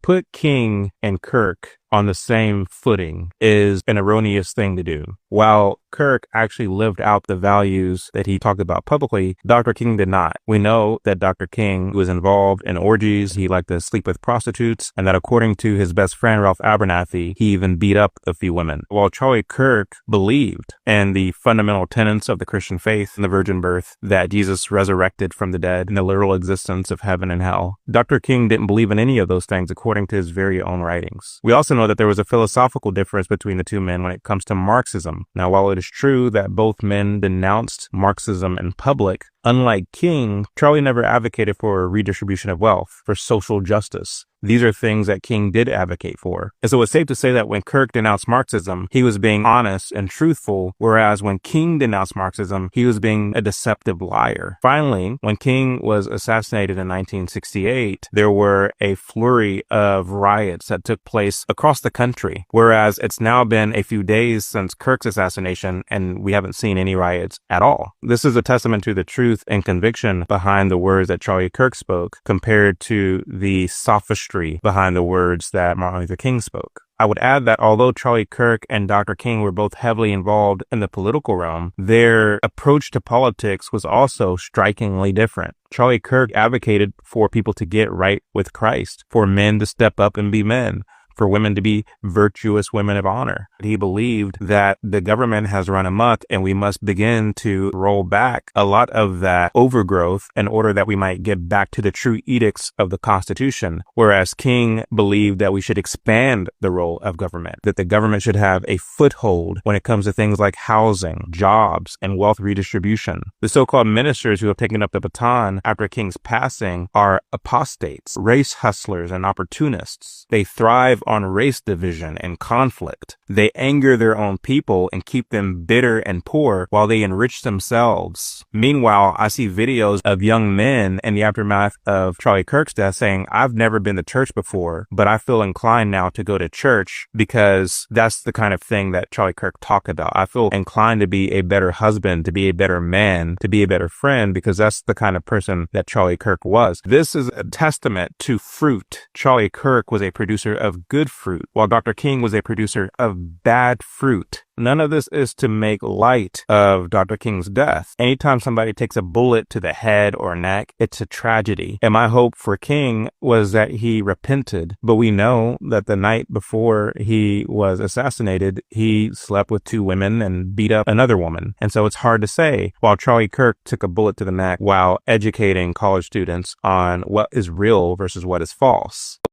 put King and Kirk on the same footing is an erroneous thing to do. While Kirk actually lived out the values that he talked about publicly, Dr. King did not. We know that Dr. King was involved in orgies. He liked to sleep with prostitutes, and that according to his best friend, Ralph Abernathy, he even beat up a few women. While Charlie Kirk believed in the fundamental tenets of the Christian faith and the virgin birth, that Jesus resurrected from the dead, and the literal existence of heaven and hell, Dr. King didn't believe in any of those things according to his very own writings. We also know that there was a philosophical difference between the two men when it comes to Marxism. Now, while it is true that both men denounced Marxism in public, unlike King, Charlie never advocated for redistribution of wealth, for social justice. These are things that King did advocate for. And so it's safe to say that when Kirk denounced Marxism, he was being honest and truthful, whereas when King denounced Marxism, he was being a deceptive liar. Finally, when King was assassinated in 1968, there were a flurry of riots that took place across the country, whereas it's now been a few days since Kirk's assassination, and we haven't seen any riots at all. This is a testament to the truth and conviction behind the words that Charlie Kirk spoke compared to the sophistry behind the words that Martin Luther King spoke. I would add that although Charlie Kirk and Dr. King were both heavily involved in the political realm, their approach to politics was also strikingly different. Charlie Kirk advocated for people to get right with Christ, for men to step up and be men, for women to be virtuous women of honor. He believed that the government has run amok and we must begin to roll back a lot of that overgrowth in order that we might get back to the true edicts of the Constitution. Whereas King believed that we should expand the role of government, that the government should have a foothold when it comes to things like housing, jobs, and wealth redistribution. The so-called ministers who have taken up the baton after King's passing are apostates, race hustlers, and opportunists. They thrive on race division and conflict. They anger their own people and keep them bitter and poor while they enrich themselves. Meanwhile, I see videos of young men in the aftermath of Charlie Kirk's death saying, I've never been to church before, but I feel inclined now to go to church because that's the kind of thing that Charlie Kirk talked about. I feel inclined to be a better husband, to be a better man, to be a better friend, because that's the kind of person that Charlie Kirk was. This is a testament to fruit. Charlie Kirk was a producer of good fruit, while Dr. King was a producer of bad fruit. None of this is to make light of Dr. King's death. Anytime somebody takes a bullet to the head or neck, it's a tragedy. And my hope for King was that he repented. But we know that the night before he was assassinated, he slept with two women and beat up another woman. And so it's hard to say, while Charlie Kirk took a bullet to the neck while educating college students on what is real versus what is false.